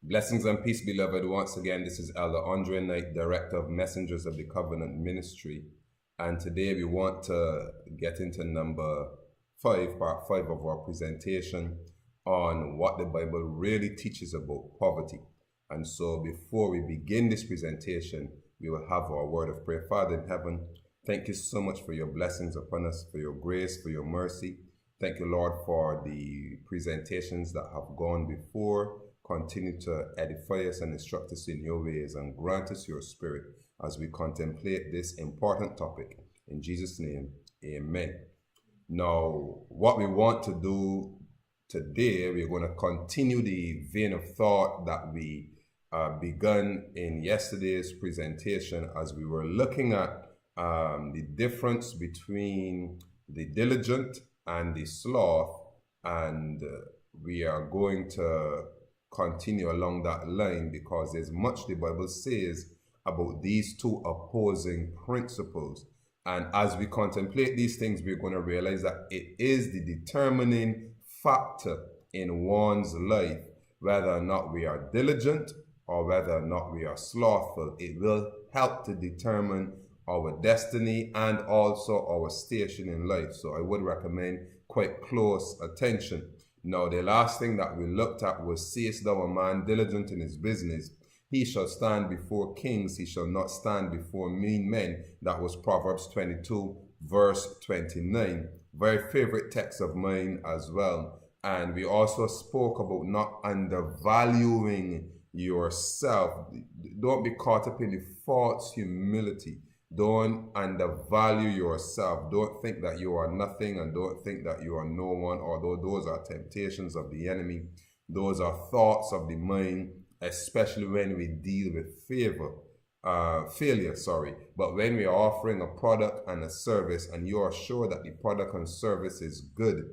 Blessings and peace, beloved. Once again, this is Elder Andre Knight, Director of Messengers of the Covenant Ministry. And today we want to get into number 5, part 5 of our presentation on what the Bible really teaches about poverty. And so before we begin this presentation, we will have our word of prayer. Father in heaven, thank you so much for your blessings upon us, for your grace, for your mercy. Thank you, Lord, for the presentations that have gone before. Continue to edify us and instruct us in your ways and grant us your spirit as we contemplate this important topic. In Jesus' name, amen. Now, what we want to do today, we're going to continue the vein of thought that we begun in yesterday's presentation as we were looking at the difference between the diligent and the sloth, and we are going to continue along that line because there's much the Bible says about these two opposing principles. And as we contemplate these things, we're going to realize that it is the determining factor in one's life, whether or not we are diligent or whether or not we are slothful. It will help to determine our destiny and also our station in life. So I would recommend quite close attention. Now, the last thing that we looked at was, seest thou a man diligent in his business? He shall stand before kings, he shall not stand before mean men. That was Proverbs 22, verse 29. Very favorite text of mine as well. And we also spoke about not undervaluing yourself. Don't be caught up in the false humility. Don't undervalue yourself. Don't think that you are nothing and don't think that you are no one, although those are temptations of the enemy. Those are thoughts of the mind, especially when we deal with failure. But when we are offering a product and a service and you are sure that the product and service is good,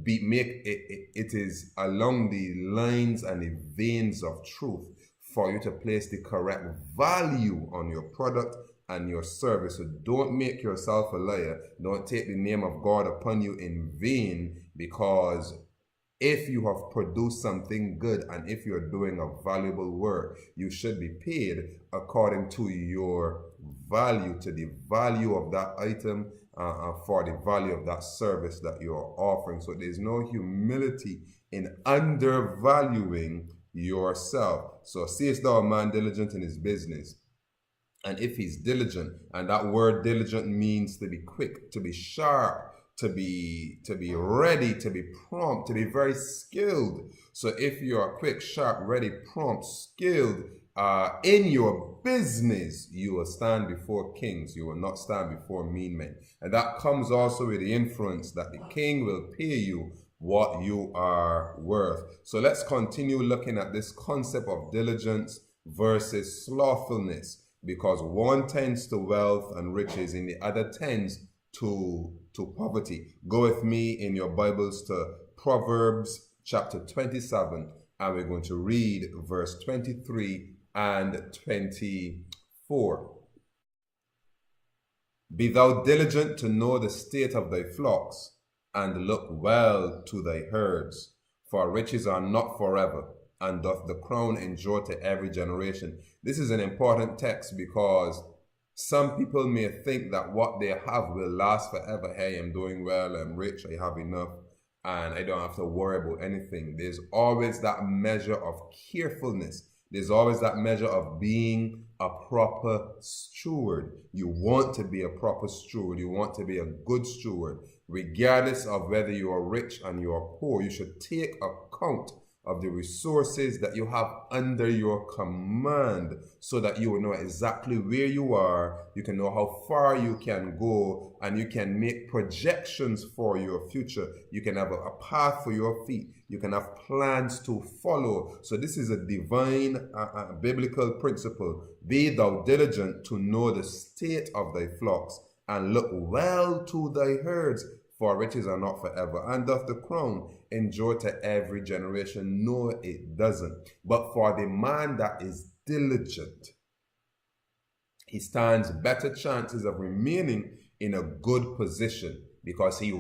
it is along the lines and the veins of truth for you to place the correct value on your product and your service. So don't make yourself a liar. Don't take the name of God upon you in vain, because if you have produced something good and if you're doing a valuable work, you should be paid according to your value, to the value of that item, for the value of that service that you're offering. So there's no humility in undervaluing yourself. So seest thou a man diligent in his business? And if he's diligent, and that word diligent means to be quick, to be sharp, to be ready, to be prompt, to be very skilled. So if you are quick, sharp, ready, prompt, skilled in your business, you will stand before kings. You will not stand before mean men. And that comes also with the inference that the king will pay you what you are worth. So let's continue looking at this concept of diligence versus slothfulness, because one tends to wealth and riches and the other tends to poverty. Go with me in your Bibles to Proverbs chapter 27, and we're going to read verse 23 and 24. Be thou diligent to know the state of thy flocks, and look well to thy herds, for riches are not forever, and doth the crown endure to every generation. This is an important text because some people may think that what they have will last forever. Hey, I'm doing well, I'm rich, I have enough, and I don't have to worry about anything. There's always that measure of carefulness. There's always that measure of being a proper steward. You want to be a proper steward. You want to be a good steward. Regardless of whether you are rich and you are poor, you should take account of the resources that you have under your command, so that you will know exactly where you are, you can know how far you can go, and you can make projections for your future. You can have a path for your feet. You can have plans to follow. So this is a divine biblical principle. Be thou diligent to know the state of thy flocks, and look well to thy herds, for riches are not forever, and doth the crown endure to every generation? No, it doesn't. But for the man that is diligent, he stands better chances of remaining in a good position, because he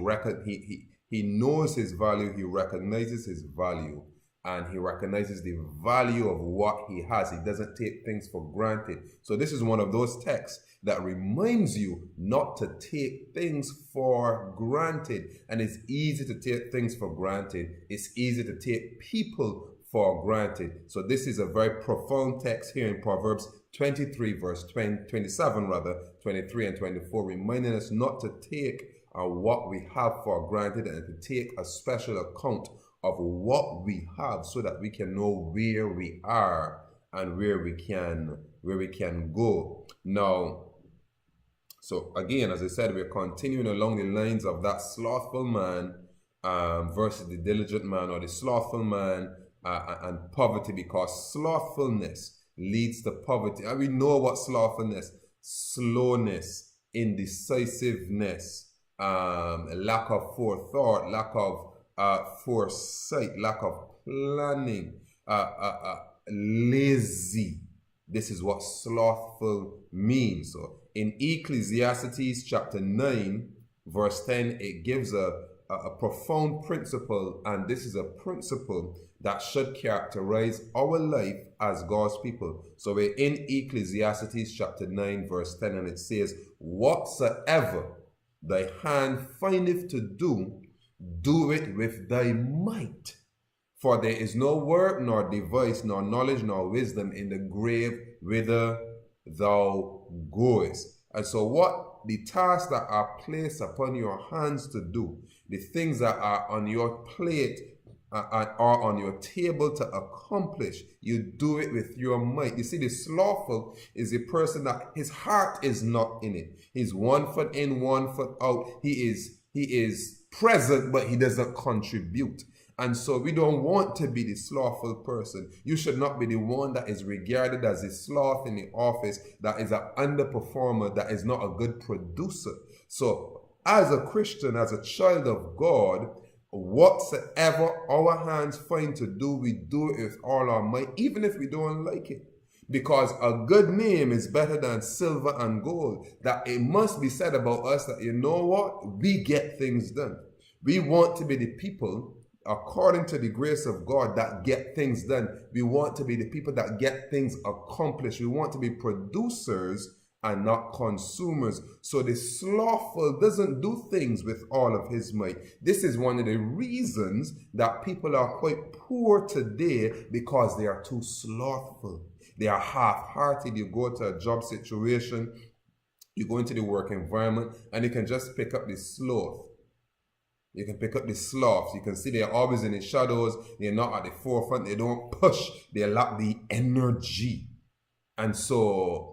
knows his value, he recognizes his value, and he recognizes the value of what he has. He doesn't take things for granted. So this is one of those texts that reminds you not to take things for granted. And it's easy to take things for granted. It's easy to take people for granted. So this is a very profound text here in Proverbs 23 verse 27 rather, 23 and 24, reminding us not to take what we have for granted and to take a special account of what we have so that we can know where we are and where we can go. Now, so again, as I said, we're continuing along the lines of that slothful man versus the diligent man, or the slothful man and poverty, because slothfulness leads to poverty. And we know what slothfulness: slowness, indecisiveness, lack of forethought, lack of foresight, lack of planning, lazy. This is what slothful means. So in Ecclesiastes chapter 9 verse 10, it gives a profound principle, and this is a principle that should characterize our life as God's people. So we're in Ecclesiastes chapter 9 verse 10, and it says, "Whatsoever thy hand findeth to do, do it with thy might. For there is no work, nor device, nor knowledge, nor wisdom in the grave whither thou goest." And so what the tasks that are placed upon your hands to do, the things that are on your plate, are on your table to accomplish, you do it with your might. You see, the slothful is a person that his heart is not in it. He's 1 foot in, 1 foot out. He is present, but he doesn't contribute. And so we don't want to be the slothful person. You should not be the one that is regarded as a sloth in the office, that is an underperformer, that is not a good producer. So as a Christian, as a child of God, whatsoever our hands find to do, we do it with all our might, even if we don't like it. Because a good name is better than silver and gold. That it must be said about us that, you know what, we get things done. We want to be the people, according to the grace of God, that get things done. We want to be the people that get things accomplished. We want to be producers and not consumers. So the slothful doesn't do things with all of his might. This is one of the reasons that people are quite poor today, because they are too slothful. They are half-hearted. You go to a job situation, you go into the work environment, and you can just pick up the sloth. You can pick up the sloths. You can see they're always in the shadows. They're not at the forefront. They don't push. They lack the energy. And so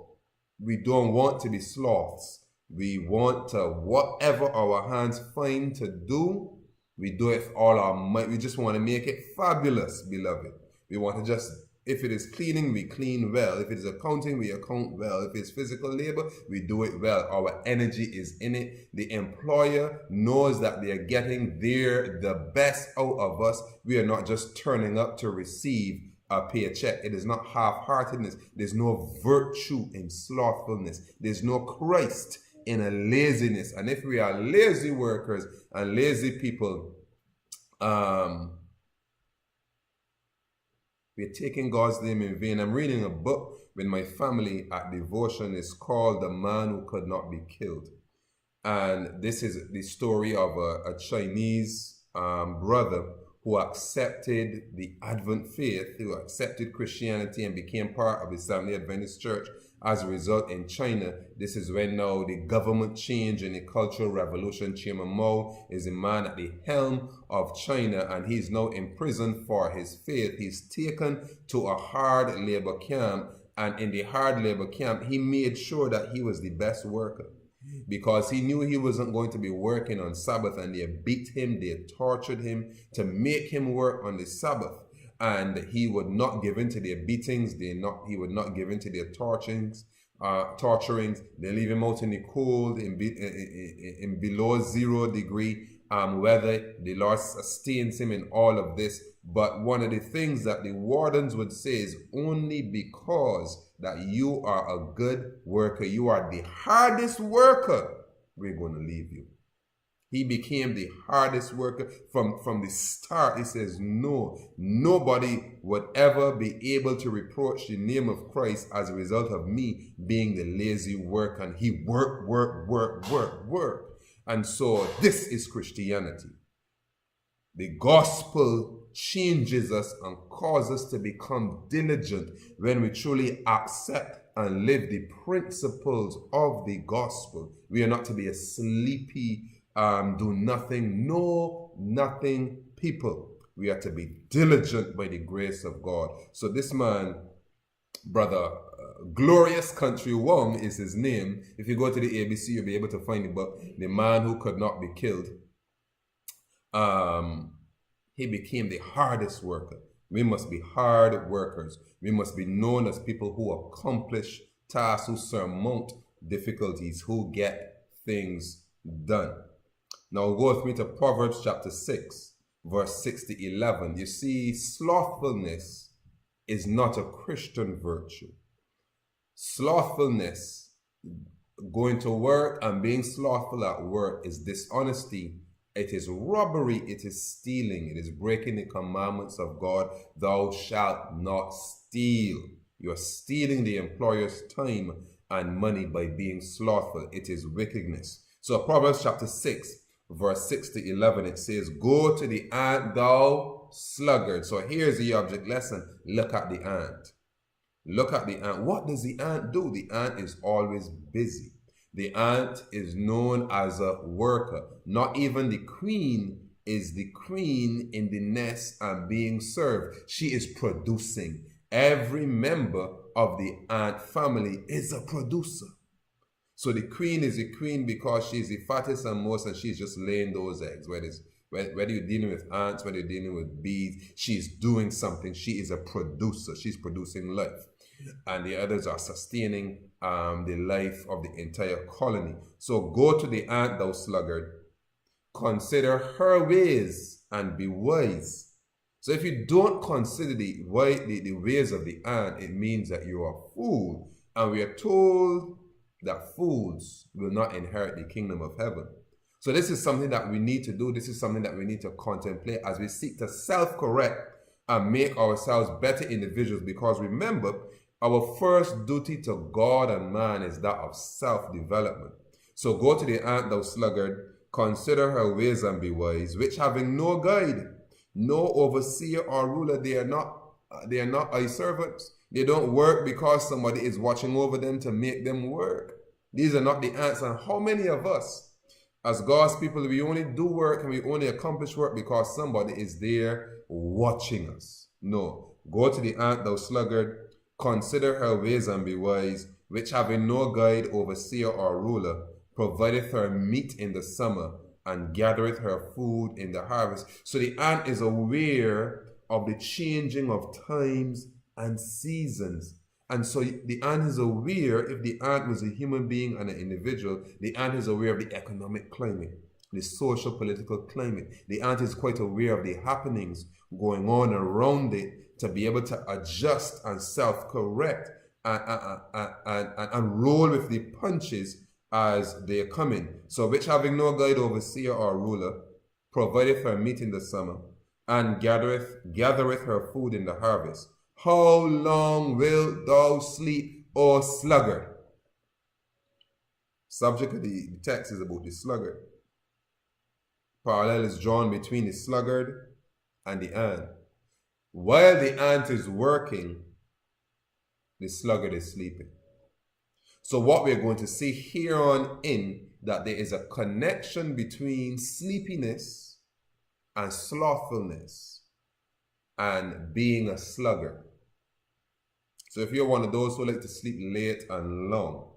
we don't want to be sloths. We want to, whatever our hands find to do, we do it with all our might. We just want to make it fabulous, beloved. We want to just, if it is cleaning, we clean well. If it is accounting, we account well. If it's physical labor, we do it well. Our energy is in it. The employer knows that they are getting the best out of us. We are not just turning up to receive a paycheck. It is not half-heartedness. There's no virtue in slothfulness. There's no Christ in a laziness. And if we are lazy workers and lazy people, we're taking God's name in vain. I'm reading a book with my family at devotion. It's called The Man Who Could Not Be Killed. And this is the story of a Chinese brother who accepted the Advent faith, who accepted Christianity and became part of the Seventh-day Adventist Church. As a result, in China, this is when now the government change and the Cultural Revolution. Chairman Mao is the man at the helm of China, and he's now in prison for his faith. He's taken to a hard labor camp, and in the hard labor camp, he made sure that he was the best worker, because he knew he wasn't going to be working on Sabbath, and they beat him, they tortured him to make him work on the Sabbath. And he would not give in to their beatings. He would not give in to their torturings. They leave him out in the cold, in below 0 degree weather. The Lord sustains him in all of this. But one of the things that the wardens would say is, only because that you are a good worker, you are the hardest worker, we're going to leave you. He became the hardest worker from the start. He says, no, nobody would ever be able to reproach the name of Christ as a result of me being the lazy worker. And he worked. And so this is Christianity. The gospel changes us and causes us to become diligent when we truly accept and live the principles of the gospel. We are not to be a sleepy, do nothing, know nothing people. We are to be diligent by the grace of God. So this man, brother, Glorious Country Wong is his name. If you go to the ABC, you'll be able to find the book, The Man Who Could Not Be Killed. He became the hardest worker. We must be hard workers. We must be known as people who accomplish tasks, who surmount difficulties, who get things done. Now go with me to Proverbs chapter 6, verse 6 to 11. You see, slothfulness is not a Christian virtue. Slothfulness, going to work and being slothful at work, is dishonesty. It is robbery, it is stealing, it is breaking the commandments of God. Thou shalt not steal. You're stealing the employer's time and money by being slothful. It is wickedness. So Proverbs chapter 6, verse 6 to 11, it says, go to the ant, thou sluggard. So here's the object lesson. Look at the ant. Look at the ant. What does the ant do? The ant is always busy. The ant is known as a worker. Not even the queen is the queen in the nest and being served. She is producing. Every member of the ant family is a producer. So the queen is the queen because she's the fattest and most, and she's just laying those eggs. Whether you're dealing with ants, whether you're dealing with bees, she's doing something. She is a producer. She's producing life. And the others are sustaining the life of the entire colony. So go to the ant, thou sluggard. Consider her ways and be wise. So if you don't consider the ways of the ant, it means that you are a fool. And we are told that fools will not inherit the kingdom of heaven. So this is something that we need to do. This is something that we need to contemplate as we seek to self-correct and make ourselves better individuals. Because remember, our first duty to God and man is that of self-development. So go to the ant, thou sluggard, consider her ways and be wise, which having no guide, no overseer or ruler, they are not thy servants. They don't work because somebody is watching over them to make them work. These are not the ants. And how many of us, as God's people, we only do work and we only accomplish work because somebody is there watching us? No. Go to the ant, thou sluggard, consider her ways and be wise, which having no guide, overseer, or ruler, provideth her meat in the summer, and gathereth her food in the harvest. So the ant is aware of the changing of times and seasons. And so the ant is aware, if the ant was a human being and an individual, the ant is aware of the economic climate, the social political climate. The ant is quite aware of the happenings going on around it, to be able to adjust and self-correct and roll with the punches as they are coming. So which having no guide, overseer, or ruler, provideth her meat in the summer, and gathereth her food in the harvest. How long wilt thou sleep, O sluggard? Subject of the text is about the sluggard. Parallel is drawn between the sluggard and the ant. While the ant is working, the sluggard is sleeping. So what we're going to see here on in, that there is a connection between sleepiness and slothfulness and being a sluggard. So if you're one of those who like to sleep late and long,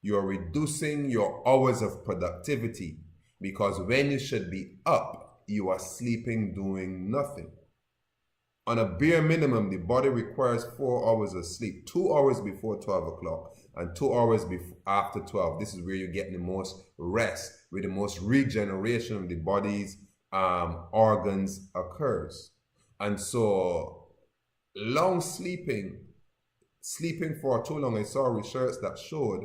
you're reducing your hours of productivity, because when you should be up, you are sleeping doing nothing. On a bare minimum, the body requires 4 hours of sleep, 2 hours before 12 o'clock and 2 hours after 12. This is where you get the most rest, where the most regeneration of the body's organs occurs. And so long sleeping for too long, I saw research that showed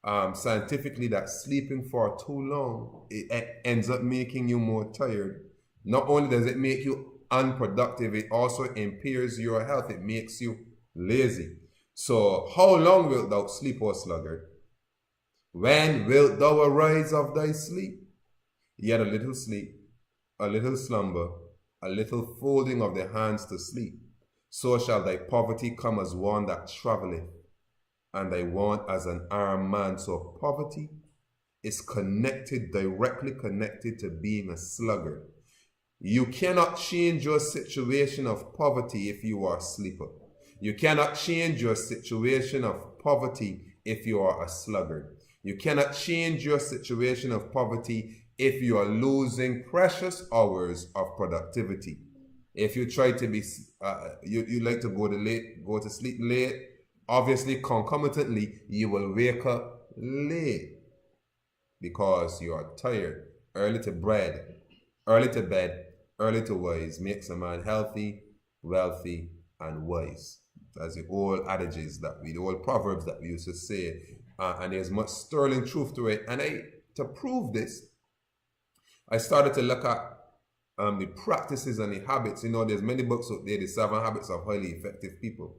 scientifically that sleeping for too long, it ends up making you more tired. Not only does it make you unproductive, it also impairs your health. It makes you lazy. So how long wilt thou sleep, O sluggard? When wilt thou arise of thy sleep? Yet a little sleep, a little slumber, a little folding of the hands to sleep. So shall thy poverty come as one that travelleth, and thy want as an armed man. So poverty is directly connected to being a sluggard. You cannot change your situation of poverty if you are a sleeper. You cannot change your situation of poverty if you are a sluggard. You cannot change your situation of poverty if you are losing precious hours of productivity. If you try to be, you like to go to sleep late, obviously concomitantly, you will wake up late because you are tired. Early to bed, early to wise makes a man healthy, wealthy, and wise. As the old adages the old proverbs that we used to say, and there's much sterling truth to it. And to prove this, I started to look at the practices and the habits. There's many books out there, the 7 habits of highly effective people.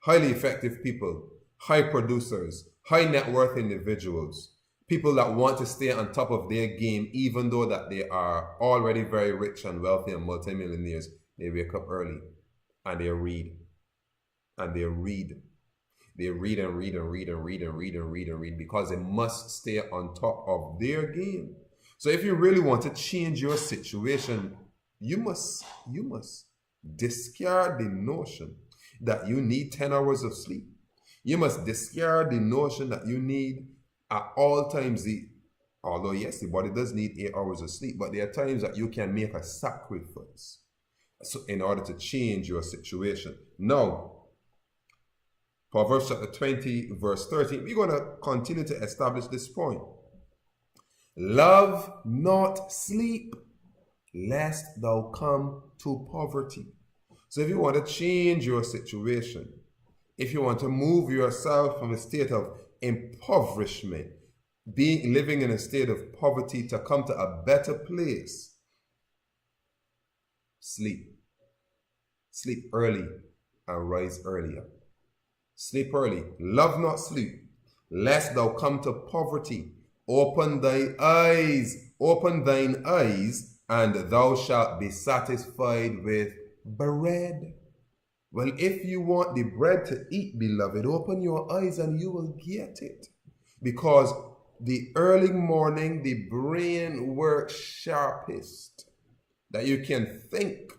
Highly effective people, high producers, high net worth individuals, people that want to stay on top of their game even though that they are already very rich and wealthy and multimillionaires. They wake up early and they read. And they read. They read and read and read and read and read and read and read because they must stay on top of their game. So if you really want to change your situation, you must discard the notion that you need 10 hours of sleep. You must discard the notion that you need at all times, although yes, the body does need 8 hours of sleep, but there are times that you can make a sacrifice in order to change your situation. Now, Proverbs chapter 20, verse 13, we're going to continue to establish this point. Love not sleep, lest thou come to poverty. So if you want to change your situation, if you want to move yourself from a state of impoverishment, living in a state of poverty, to come to a better place, sleep. Sleep early and rise earlier. Sleep early. Love not sleep, lest thou come to poverty. Open thine eyes, and thou shalt be satisfied with bread. Well, if you want the bread to eat, beloved, open your eyes and you will get it. Because the early morning, the brain works sharpest, that you can think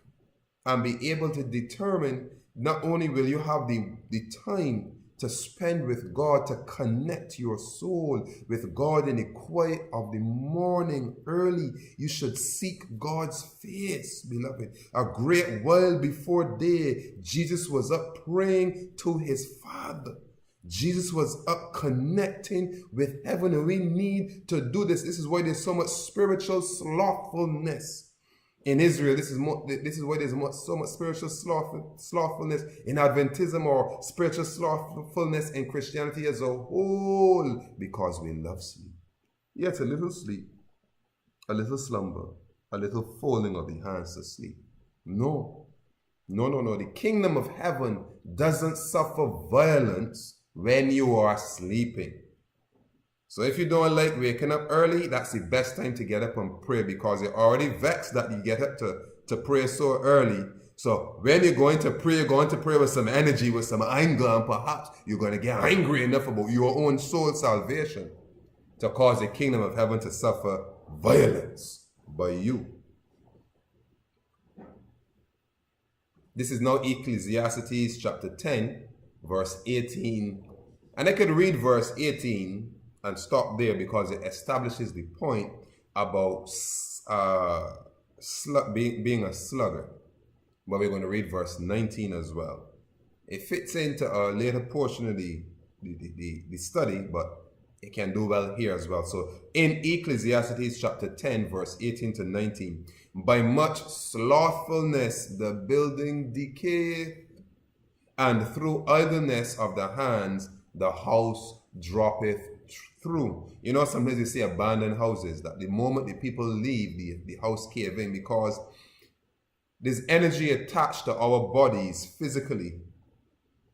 and be able to determine. Not only will you have the time to spend with God, to connect your soul with God in the quiet of the morning early. You should seek God's face, beloved. A great while before day, Jesus was up praying to his Father. Jesus was up connecting with heaven, and we need to do this. This is why there's so much spiritual slothfulness in Israel. This is why there's so much spiritual slothfulness in Adventism, or spiritual slothfulness in Christianity as a whole, because we love sleep. Yet a little sleep, a little slumber, a little folding of the hands to sleep. No. The kingdom of heaven doesn't suffer violence when you are sleeping. So if you don't like waking up early, that's the best time to get up and pray, because you're already vexed that you get up to pray so early. So when you're going to pray with some energy, with some anger, and perhaps you're going to get angry enough about your own soul salvation to cause the kingdom of heaven to suffer violence by you. This is now Ecclesiastes chapter 10, verse 18. And I could read verse 18 and stop there because it establishes the point about being a sluggard. But we're going to read verse 19 as well. It fits into a later portion of the study, but it can do well here as well. So in Ecclesiastes chapter 10, verse 18 to 19, by much slothfulness the building decayeth, and through idleness of the hands the house droppeth through. You know, sometimes you see abandoned houses that the moment the people leave, the house cave in, because there's energy attached to our bodies physically.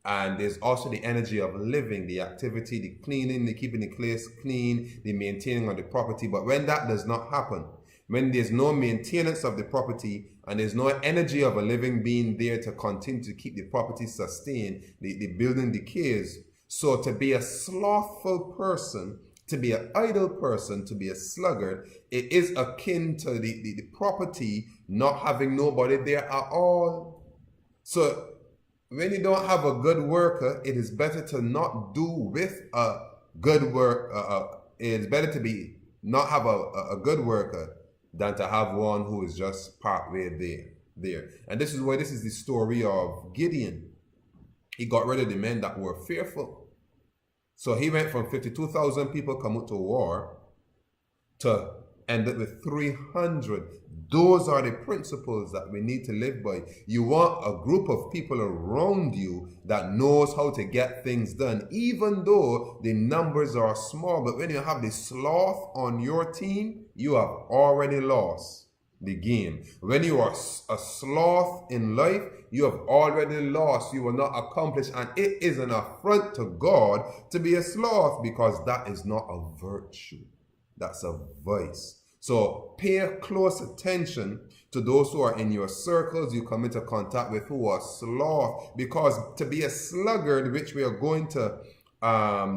And there's also the energy of living, the activity, the cleaning, the keeping the place clean, the maintaining of the property. But when that does not happen, when there's no maintenance of the property and there's no energy of a living being there to continue to keep the property sustained, the building decays. So to be a slothful person, to be an idle person, to be a sluggard, it is akin to the property not having nobody there at all. So when you don't have a good worker, it is better to not do with a good work. It is better to not have a good worker than to have one who is just partway there. And this is the story of Gideon. He got rid of the men that were fearful. So he went from 52,000 people coming to war to end up with 300. Those are the principles that we need to live by. You want a group of people around you that knows how to get things done, even though the numbers are small. But when you have the sloth on your team, you have already lost the game. When you are a sloth in life, you have already lost. You will not accomplish. And it is an affront to God to be a sloth, because that is not a virtue. That's a vice. So pay close attention to those who are in your circles, you come into contact with, who are sloth, because to be a sluggard, which we are going to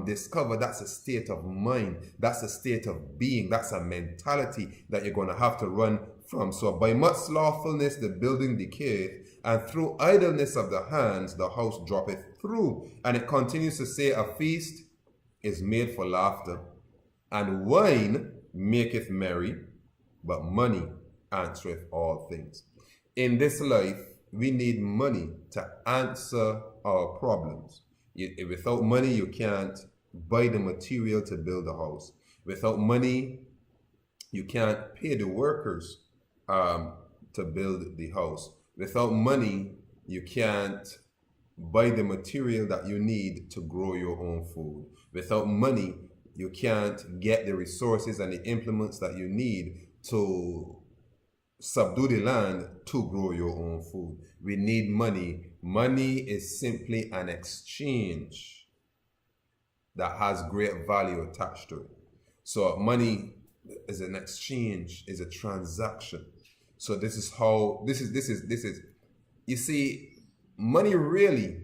discover, that's a state of mind, that's a state of being, that's a mentality that you're going to have to run from. So by much slothfulness the building decayeth, and through idleness of the hands the house droppeth through. And it continues to say, a feast is made for laughter, and wine maketh merry, but money answereth all things. In this life, we need money to answer our problems. Without money, you can't buy the material to build a house. Without money, you can't pay the workers to build the house. Without money, you can't buy the material that you need to grow your own food. Without money, you can't get the resources and the implements that you need to subdue the land to grow your own food. We need money. Money is simply an exchange that has great value attached to it. So money is an exchange, is a transaction. So this is how, this is, you see, money really,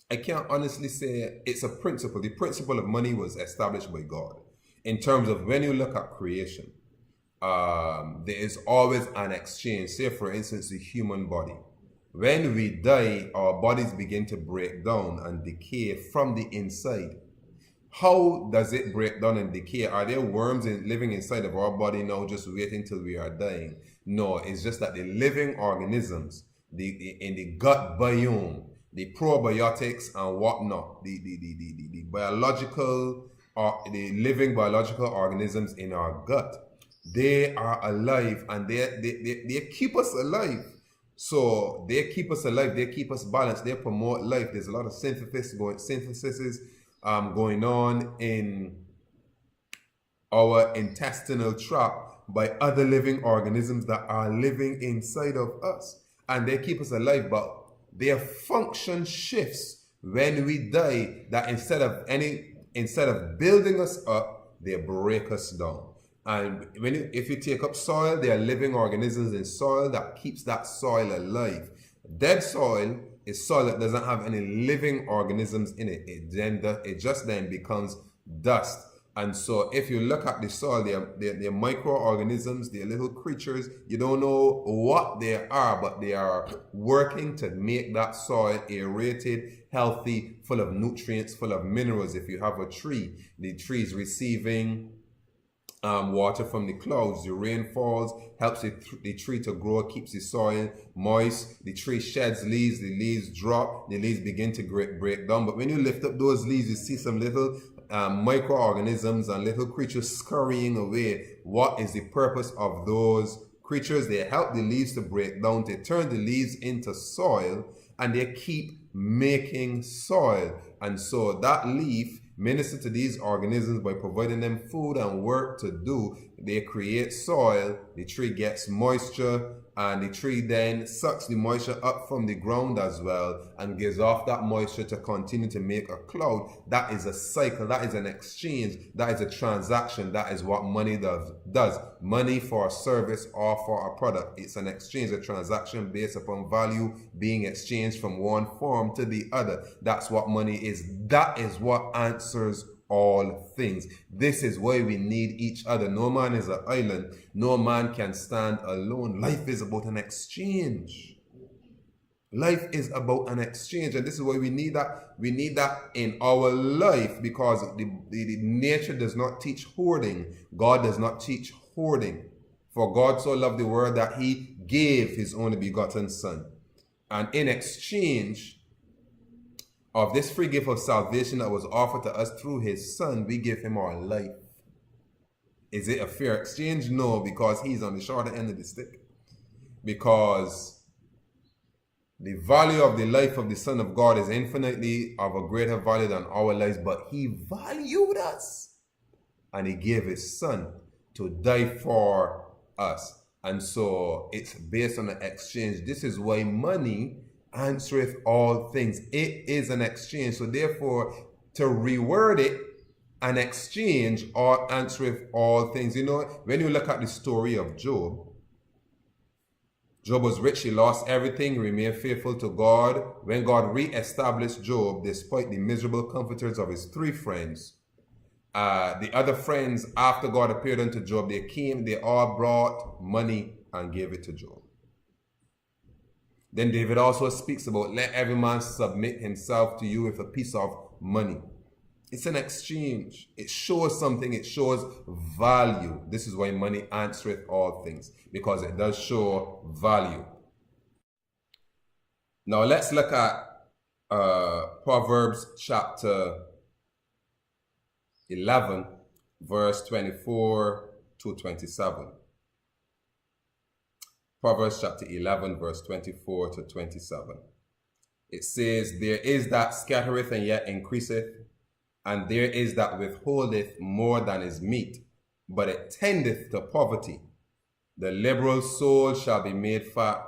I can't honestly say it's a principle. The principle of money was established by God. In terms of when you look at creation, there is always an exchange. Say, for instance, the human body. When we die, our bodies begin to break down and decay from the inside. How does it break down and decay? Are there worms living inside of our body now just waiting till we are dying? No, it's just that the living organisms, in the gut biome, the probiotics and whatnot, the biological or the living biological organisms in our gut, they are alive, and they keep us alive. So they keep us alive, they keep us balanced, they promote life. There's a lot of synthesis going on in our intestinal tract by other living organisms that are living inside of us, and they keep us alive. But their function shifts when we die, that instead of building us up, they break us down. And if you take up soil, there are living organisms in soil that keeps that soil alive. Dead soil is soil that doesn't have any living organisms in it. It just then becomes dust. And so if you look at the soil, they're microorganisms, they're little creatures. You don't know what they are, but they are working to make that soil aerated, healthy, full of nutrients, full of minerals. If you have a tree, the tree is receiving water from the clouds. The rain falls, helps the tree to grow, keeps the soil moist. The tree sheds leaves, the leaves drop, the leaves begin to break down. But when you lift up those leaves, you see some little microorganisms and little creatures scurrying away. What is the purpose of those creatures? They help the leaves to break down, they turn the leaves into soil, and they keep making soil. And so that leaf minister to these organisms by providing them food and work to do. They create soil, the tree gets moisture, and the tree then sucks the moisture up from the ground as well and gives off that moisture to continue to make a cloud. That is a cycle, that is an exchange, that is a transaction. That is what money does. Money for a service or for a product. It's an exchange, a transaction based upon value being exchanged from one form to the other. That's what money is. That is what answers all things. This is why we need each other. No man is an island. No man can stand alone. Life is about an exchange. Life is about an exchange, and this is why we need that. We need that in our life, because the nature does not teach hoarding. God does not teach hoarding. For God so loved the world that he gave his only begotten Son. And in exchange of this free gift of salvation that was offered to us through his Son, we give him our life. Is it a fair exchange? No, because he's on the shorter end of the stick. Because the value of the life of the Son of God is infinitely of a greater value than our lives, but he valued us and he gave his Son to die for us. And so it's based on an exchange. This is why money answereth all things. It is an exchange. So therefore, to reword it, an exchange or answereth all things. You know, when you look at the story of Job, Job was rich, he lost everything, remained faithful to God. When God re-established Job, despite the miserable comforters of his three friends, the other friends, after God appeared unto Job, they all brought money and gave it to Job. Then David also speaks about, let every man submit himself to you with a piece of money. It's an exchange. It shows something. It shows value. This is why money answereth all things, because it does show value. Now let's look at Proverbs chapter 11, verse 24 to 27. Proverbs chapter 11, verse 24 to 27. It says, there is that scattereth and yet increaseth, and there is that withholdeth more than is meet, but it tendeth to poverty. The liberal soul shall be made fat,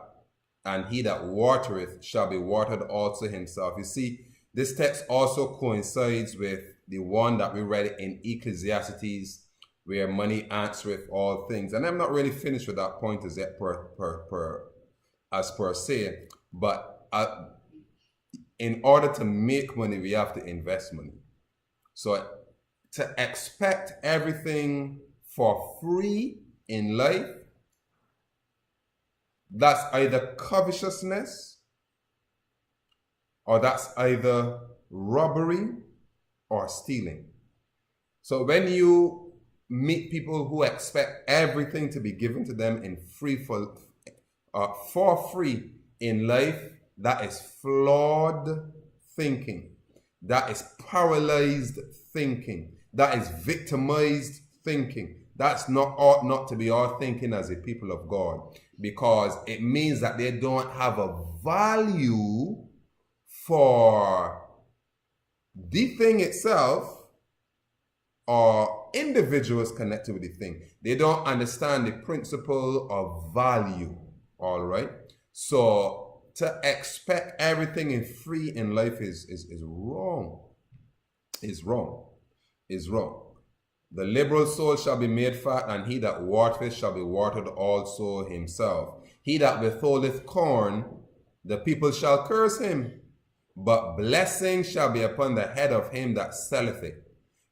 and he that watereth shall be watered also himself. You see, this text also coincides with the one that we read in Ecclesiastes, where money answereth all things. And I'm not really finished with that point as yet per se, but in order to make money, we have to invest money. So to expect everything for free in life, that's either covetousness, or that's either robbery or stealing. So when you meet people who expect everything to be given to them in for free in life, that is flawed thinking. That is paralyzed thinking. That is victimized thinking. That's ought not to be our thinking as a people of God, because it means that they don't have a value for the thing itself or individuals connected with the thing. They don't understand the principle of value. All right. So to expect everything in free in life is wrong. Is wrong. Is wrong. The liberal soul shall be made fat, and he that watereth shall be watered also himself. He that withholdeth corn, the people shall curse him, but blessing shall be upon the head of him that selleth it.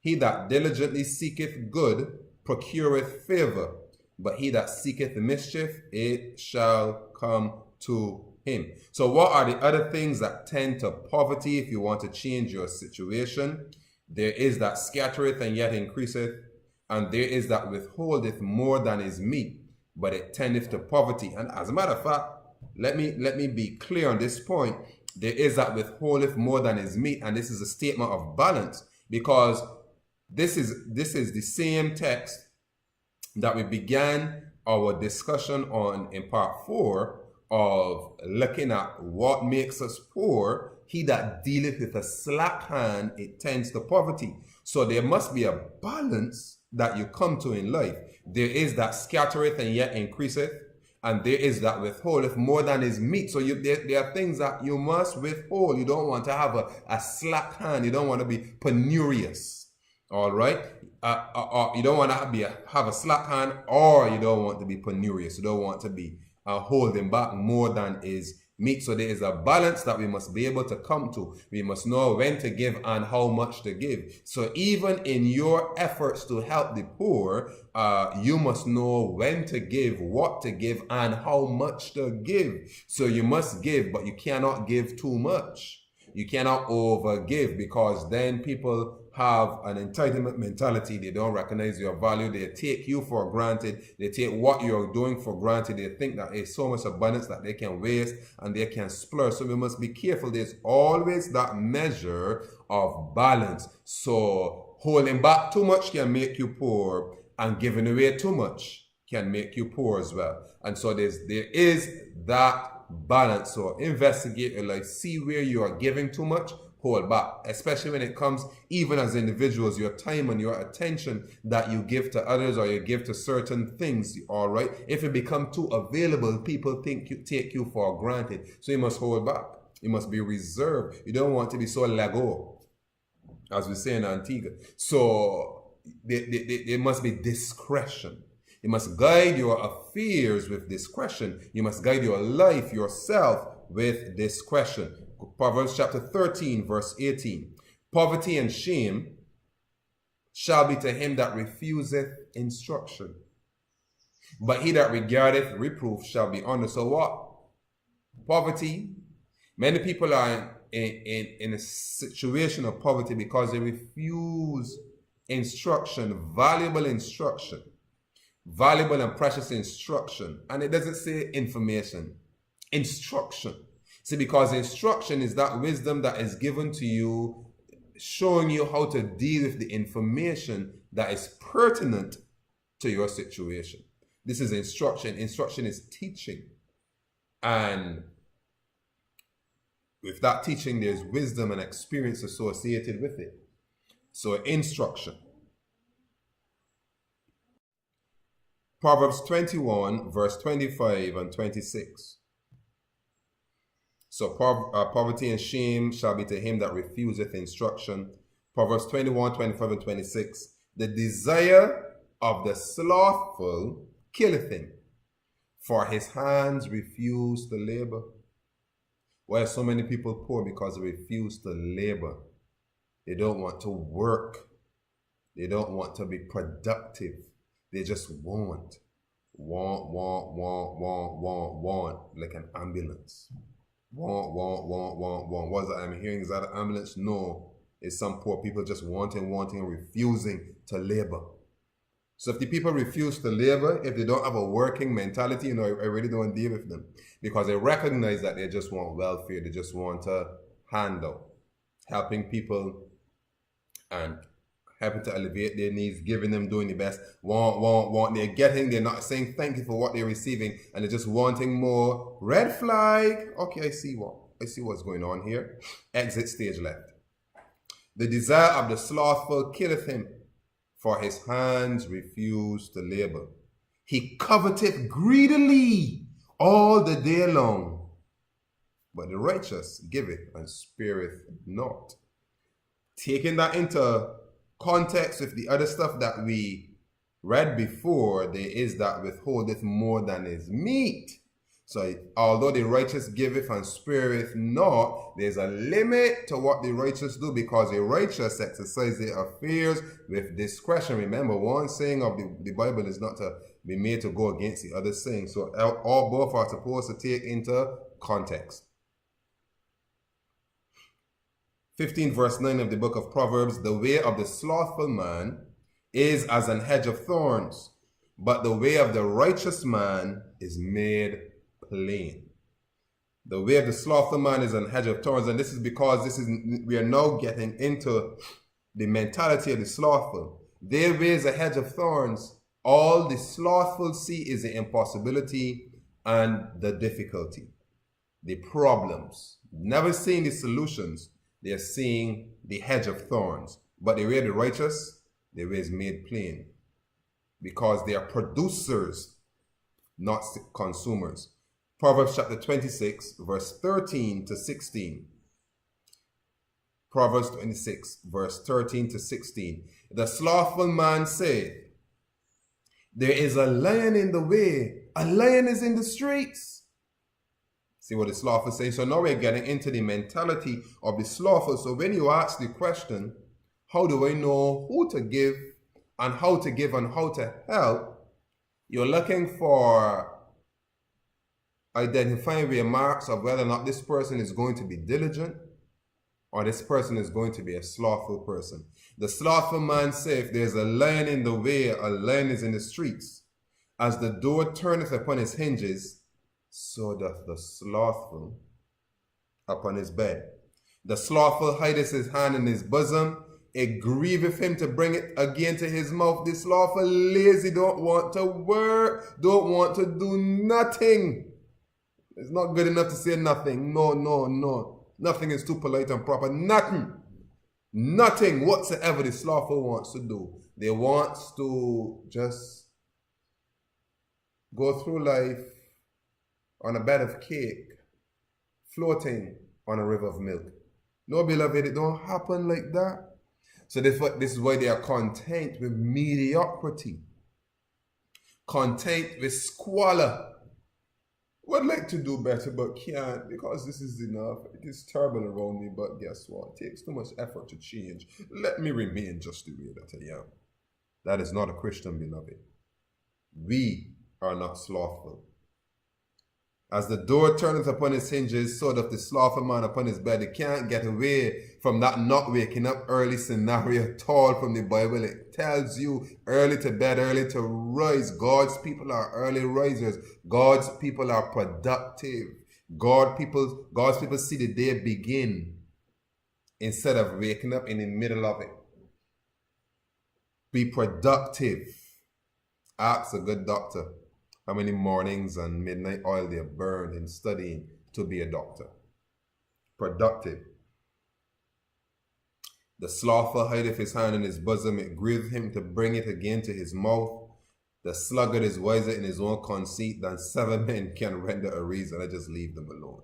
He that diligently seeketh good procureth favor, but he that seeketh mischief, it shall come to him. So what are the other things that tend to poverty if you want to change your situation? There is that scattereth and yet increaseth, and there is that withholdeth more than is meet, but it tendeth to poverty. And as a matter of fact, let me be clear on this point. There is that withholdeth more than is meet, and this is a statement of balance, because this is the same text that we began our discussion on in part 4 of looking at what makes us poor he that dealeth with a slack hand, it tends to poverty. So there must be a balance that you come to in life. There is that scattereth and yet increaseth, and there is that withholdeth more than is meet. So there are things that you must withhold. You don't want to have a slack hand. You don't want to be penurious. All right? You don't want to have a slack hand, or you don't want to be penurious. You don't want to be holding back more than is meet. So there is a balance that we must be able to come to. We must know when to give and how much to give. So even in your efforts to help the poor, you must know when to give, what to give, and how much to give. So you must give, but you cannot give too much. You cannot overgive, because then people have an entitlement mentality. They don't recognize your value. They take you for granted. They take what you're doing for granted. They think that there's so much abundance that they can waste and they can splurge. So we must be careful. There's always that measure of balance. So holding back too much can make you poor, and giving away too much can make you poor as well. And so there is that balance. So investigate your life. See where you are giving too much. Hold back, especially when it comes, even as individuals, your time and your attention that you give to others or you give to certain things. All right, if it becomes too available, people take you for granted. So you must hold back. You must be reserved. You don't want to be so lego, as we say in Antigua. So there must be discretion. You must guide your affairs with discretion. You must guide your life, yourself, with discretion. Proverbs chapter 13, verse 18. Poverty and shame shall be to him that refuseth instruction, but he that regardeth reproof shall be honored. So what? Poverty. Many people are in a situation of poverty because they refuse instruction, valuable and precious instruction. And it doesn't say information, instruction. See, because instruction is that wisdom that is given to you, showing you how to deal with the information that is pertinent to your situation. This is instruction. Instruction is teaching. And with that teaching, there's wisdom and experience associated with it. So instruction. Proverbs 21, verse 25 and 26. So poverty and shame shall be to him that refuseth instruction. Proverbs 21, 25 and 26. The desire of the slothful killeth him, for his hands refuse to labor. Why are so many people poor? Because they refuse to labor. They don't want to work. They don't want to be productive. They just want, like an ambulance. Want. What's that I'm hearing? Is that an ambulance? No. It's some poor people just wanting, refusing to labor. So if the people refuse to labor, if they don't have a working mentality, I really don't deal with them, because they recognize that they just want welfare. They just want a handout, helping people and helping to elevate their needs, giving them, doing the best. Want. They're not saying thank you for what they're receiving, and they're just wanting more. Red flag. Okay, I see what's going on here. Exit stage left. The desire of the slothful killeth him, for his hands refuse to labor. He coveteth greedily all the day long, but the righteous giveth and spareth not. Taking that into context with the other stuff that we read before, there is that withholdeth more than is meet. So although the righteous giveth and spareth not, there's a limit to what the righteous do, because the righteous exercise their affairs with discretion. Remember, one saying of the Bible is not to be made to go against the other saying. So all both are supposed to take into context. 15 verse 9 of the book of Proverbs. The way of the slothful man is as an hedge of thorns, but the way of the righteous man is made plain. The way of the slothful man is an hedge of thorns, and this is because we are now getting into the mentality of the slothful. Their way is a hedge of thorns. All the slothful see is the impossibility and the difficulty, the problems, never seeing the solutions. They're seeing the hedge of thorns. But the way of the righteous, the way is made plain. Because they are producers, not consumers. Proverbs chapter 26, verse 13 to 16. Proverbs 26, verse 13 to 16. The slothful man saith, there is a lion in the way. A lion is in the streets. See what the slothful says. So now we're getting into the mentality of the slothful. So when you ask the question, how do I know who to give and how to give and how to help? You're looking for identifying remarks of whether or not this person is going to be diligent or this person is going to be a slothful person. The slothful man saith, there's a lion in the way, a lion is in the streets. As the door turneth upon his hinges, so doth the slothful upon his bed. The slothful hideth his hand in his bosom. It grieveth him to bring it again to his mouth. The slothful lazy don't want to work, don't want to do nothing. It's not good enough to say nothing. No. Nothing is too polite and proper. Nothing whatsoever the slothful wants to do. They want to just go through life on a bed of cake, floating on a river of milk. No, beloved, it don't happen like that. So this is why they are content with mediocrity, content with squalor. Would like to do better, but can't because this is enough. It is terrible around me, but guess what? It takes too much effort to change. Let me remain just the way that I am. That is not a Christian, beloved. We are not slothful. As the door turneth upon his hinges, so doth the slothful man upon his bed. He can't get away from that not waking up early scenario at all from the Bible. It tells you early to bed, early to rise. God's people are early risers. God's people are productive. God's people see the day begin instead of waking up in the middle of it. Be productive. Ask a good doctor how many mornings and midnight oil they have burned in studying to be a doctor. Productive. The slothful hideth his hand in his bosom. It grieveth him to bring it again to his mouth. The sluggard is wiser in his own conceit than 7 men can render a reason. I just leave them alone.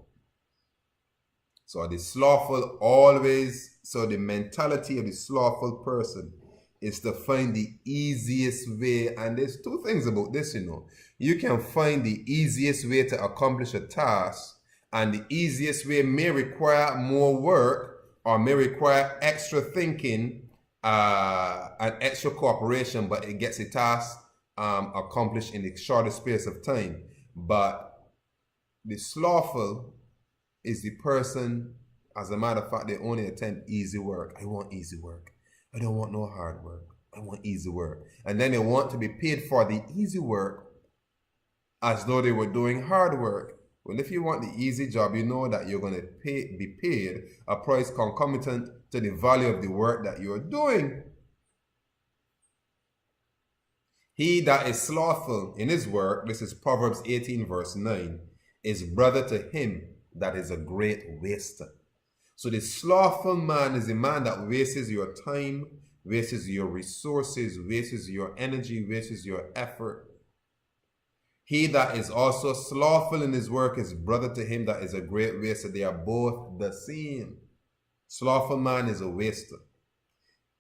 So the slothful always, so the mentality of the slothful person is to find the easiest way. And there's two things about this, You can find the easiest way to accomplish a task, and the easiest way may require more work or may require extra thinking and extra cooperation, but it gets the task accomplished in the shortest space of time. But the slothful is the person, as a matter of fact, they only attempt easy work. I want easy work. I don't want no hard work. I want easy work. And then they want to be paid for the easy work as though they were doing hard work. Well, if you want the easy job, you know that you're going to be paid a price concomitant to the value of the work that you're doing. He that is slothful in his work, this is Proverbs 18 verse 9, is brother to him that is a great waster. So the slothful man is the man that wastes your time, wastes your resources, wastes your energy, wastes your effort. He that is also slothful in his work is brother to him that is a great waster. They are both the same. Slothful man is a waster.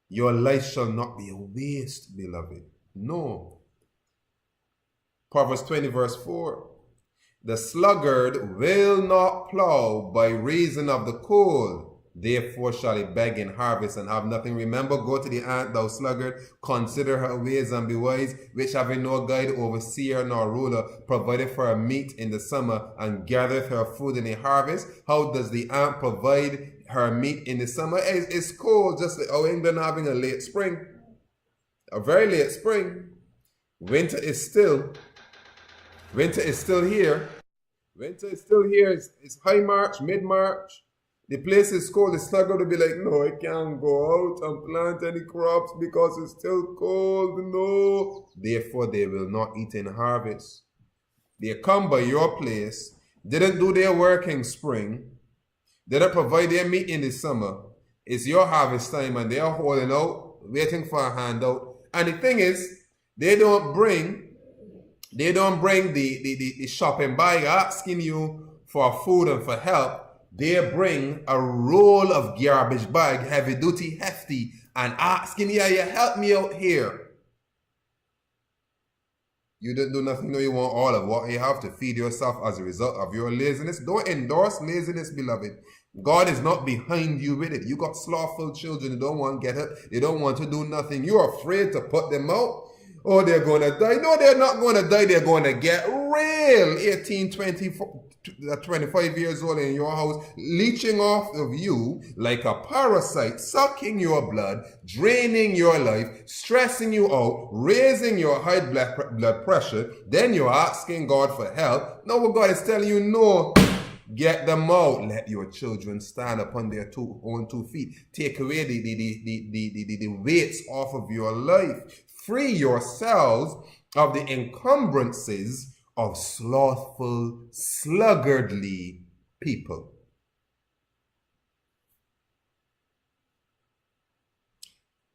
Your life shall not be a waste, beloved. No. Proverbs 20 verse 4. The sluggard will not plow by reason of the cold. Therefore shall he beg in harvest and have nothing. Remember, go to the ant, thou sluggard, consider her ways and be wise, which having no guide, overseer, nor ruler, provided for her meat in the summer, and gathereth her food in the harvest. How does the ant provide her meat in the summer? It's cold, just like our England having a late spring, a very late spring. Winter is still here. Winter is still here. It's high March, mid-March. The place is cold. The sluggard will be like, no, I can't go out and plant any crops because it's still cold. No. Therefore, they will not eat in harvest. They come by your place, didn't do their work in spring, They don't provide their meat in the summer. It's your harvest time and they are holding out, waiting for a handout. And the thing is, they don't bring the shopping bag asking you for food and for help. They bring a roll of garbage bag, heavy duty, hefty, and asking, yeah, you help me out here. You didn't do nothing, no, you want all of what you have to feed yourself as a result of your laziness. Don't endorse laziness, beloved. God is not behind you with it. You got slothful children who don't want to get up. They don't want to do nothing. You're afraid to put them out. Oh, they're going to die. No, they're not going to die. They're going to get real. 18, 20, 25 years old in your house, leeching off of you like a parasite, sucking your blood, draining your life, stressing you out, raising your high blood pressure. Then you're asking God for help. No, what God is telling you, no. Get them out. Let your children stand upon their own 2 feet. Take away the weights off of your life. Free yourselves of the encumbrances of slothful, sluggardly people.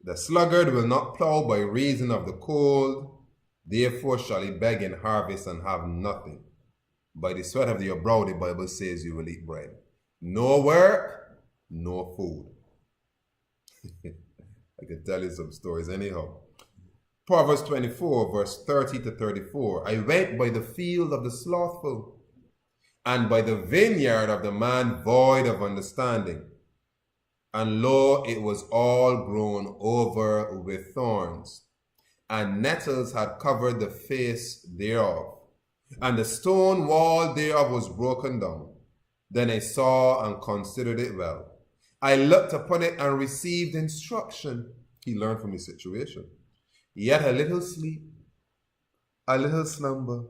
The sluggard will not plow by reason of the cold, therefore shall he beg in harvest and have nothing. By the sweat of your brow, the Bible says you will eat bread. No work, no food. I can tell you some stories anyhow. Proverbs 24, verse 30 to 34. I went by the field of the slothful, and by the vineyard of the man void of understanding. And lo, it was all grown over with thorns, and nettles had covered the face thereof. And the stone wall thereof was broken down. Then I saw and considered it well. I looked upon it and received instruction. He learned from his situation. Yet a little sleep, a little slumber,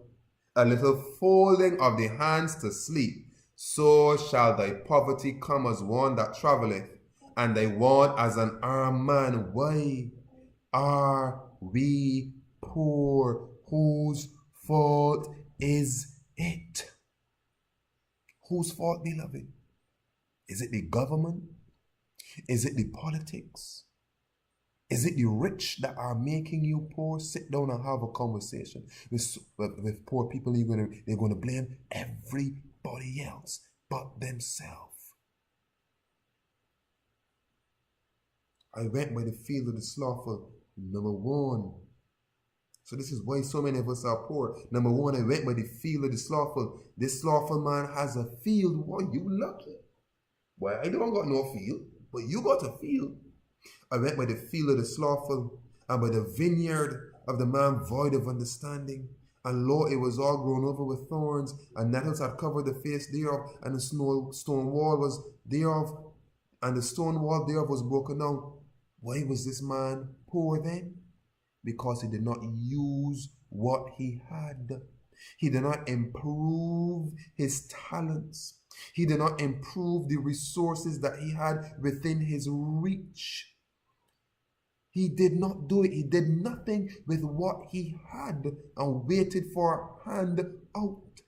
a little folding of the hands to sleep, so shall thy poverty come as one that travelleth, and thy want as an armed man. Why are we poor? Whose fault is it? Whose fault, beloved? Is it the government? Is it the politics? Is it the rich that are making you poor? Sit down and have a conversation with poor people. They're going to blame everybody else but themselves. I went by the field of the slothful. Number one. So this is why so many of us are poor. Number one, I went by the field of the slothful. This slothful man has a field. Boy, you lucky. Well, I don't got no field, but you got a field. I went by the field of the slothful, and by the vineyard of the man void of understanding. And lo, it was all grown over with thorns, and nettles had covered the face thereof, and the stone wall was thereof, and the stone wall thereof was broken down. Why was this man poor then? Because he did not use what he had. He did not improve his talents. He did not improve the resources that he had within his reach. He did not do it. He did nothing with what he had and waited for a hand out.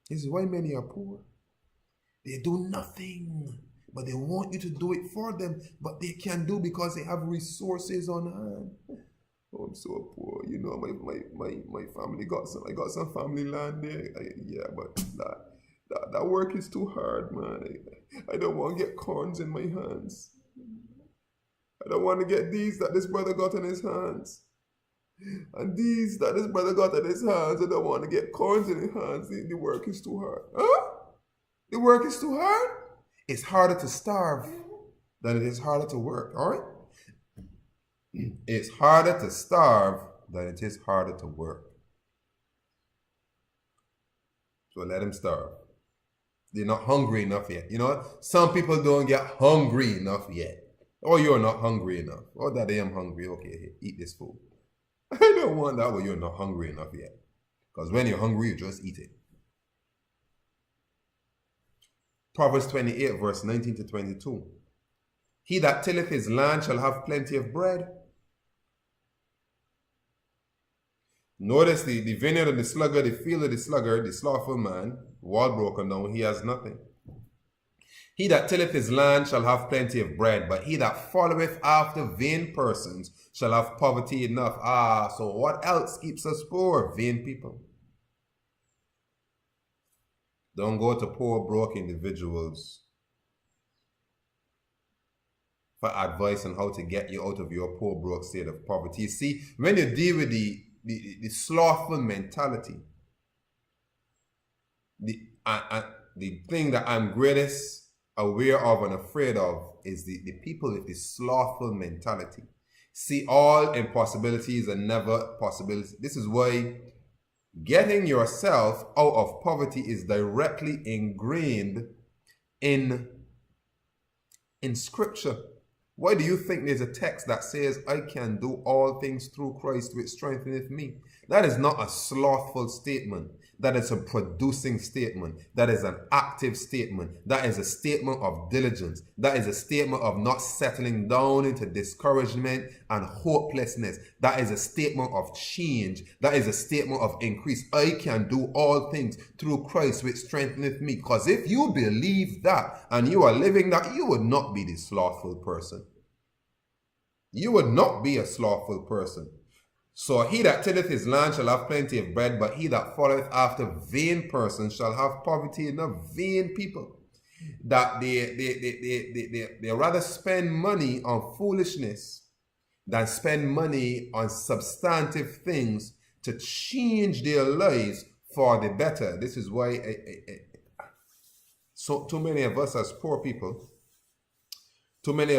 This is why many are poor. They do nothing, but they want you to do it for them, but they can't do because they have resources on hand. Oh, I'm so poor. You know, my family I got some family land there. But that work is too hard, man. I don't want to get corns in my hands. I don't want to get these that this brother got in his hands. And these that this brother got in his hands. I don't want to get corns in his hands. The work is too hard. Huh? The work is too hard? It's harder to starve than it is harder to work, all right? It's harder to starve than it is harder to work. So let him starve. They're not hungry enough yet. You know, some people don't get hungry enough yet. Oh, you're not hungry enough. Oh, daddy, I'm hungry. Okay, here, eat this food. I don't want that when you're not hungry enough yet. Because when you're hungry, you just eat it. Proverbs 28, verse 19 to 22. He that tilleth his land shall have plenty of bread. Notice the vineyard of the sluggard, the field of the sluggard, the slothful man, wall broken down, he has nothing. He that tilleth his land shall have plenty of bread, but he that followeth after vain persons shall have poverty enough. So what else keeps us poor? Vain people. Don't go to poor, broke individuals for advice on how to get you out of your poor, broke state of poverty. You see, when you deal with the slothful mentality, the thing that I'm greatest aware of and afraid of is the people with the slothful mentality. See, all impossibilities are never possibilities. This is why getting yourself out of poverty is directly ingrained in Scripture. Why do you think there's a text that says, I can do all things through Christ which strengtheneth me? That is not a slothful statement. That is a producing statement. That is an active statement. That is a statement of diligence. That is a statement of not settling down into discouragement and hopelessness. That is a statement of change. That is a statement of increase. I can do all things through Christ which strengtheneth me. Because if you believe that and you are living that, you would not be the slothful person. You would not be a slothful person. So he that tilleth his land shall have plenty of bread, but he that followeth after vain persons shall have poverty enough. Vain people. That they rather spend money on foolishness than spend money on substantive things to change their lives for the better. This is why so too many of us as poor people, too many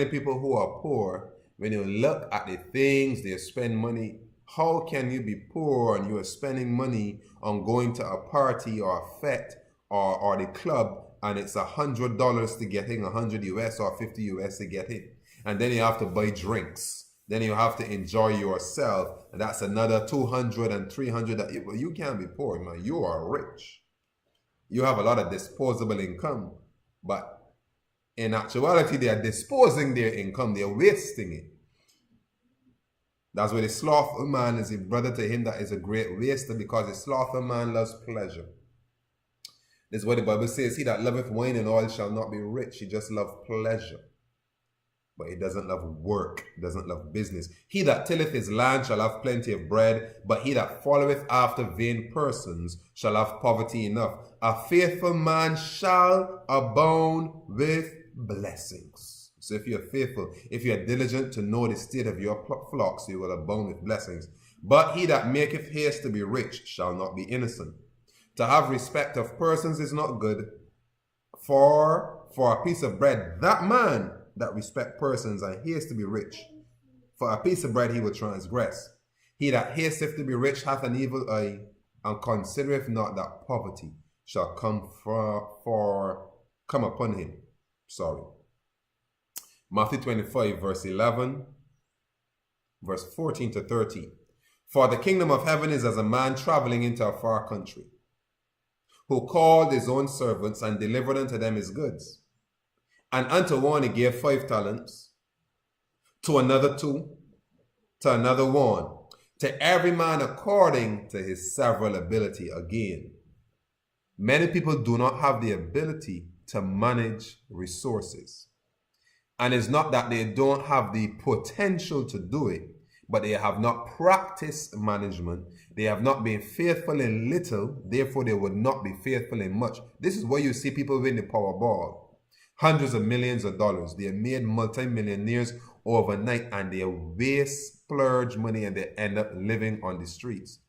people who are poor, when you look at the things they spend money, how can you be poor and you are spending money on going to a party or a fete or the club and it's $100 to get in, 100 US or 50 US to get in. And then you have to buy drinks. Then you have to enjoy yourself. And that's another 200 and 300. You can't be poor, man. You are rich. You have a lot of disposable income. But in actuality, they are disposing their income. They are wasting it. That's why the slothful man is a brother to him that is a great waster, because the slothful man loves pleasure. This is what the Bible says. He that loveth wine and oil shall not be rich. He just loves pleasure. But he doesn't love work. He doesn't love business. He that tilleth his land shall have plenty of bread, but he that followeth after vain persons shall have poverty enough. A faithful man shall abound with blessings. So if you're faithful, if you're diligent to know the state of your flocks, you will abound with blessings. But he that maketh haste to be rich shall not be innocent. To have respect of persons is not good. For a piece of bread, that man that respect persons and hastes to be rich, for a piece of bread he will transgress. He that hasteth to be rich hath an evil eye, and considereth not that poverty shall come upon him. Matthew 25, verse 11, verse 14 to 13. For the kingdom of heaven is as a man traveling into a far country, who called his own servants and delivered unto them his goods. And unto one he gave 5 talents, to another 2, to another 1, to every man according to his several ability. Again, many people do not have the ability to manage resources. And it's not that they don't have the potential to do it, but they have not practiced management. They have not been faithful in little, therefore they would not be faithful in much. This is why you see people win the Powerball. Hundreds of millions of dollars. They are made multimillionaires overnight, and they waste, splurge money, and they end up living on the streets.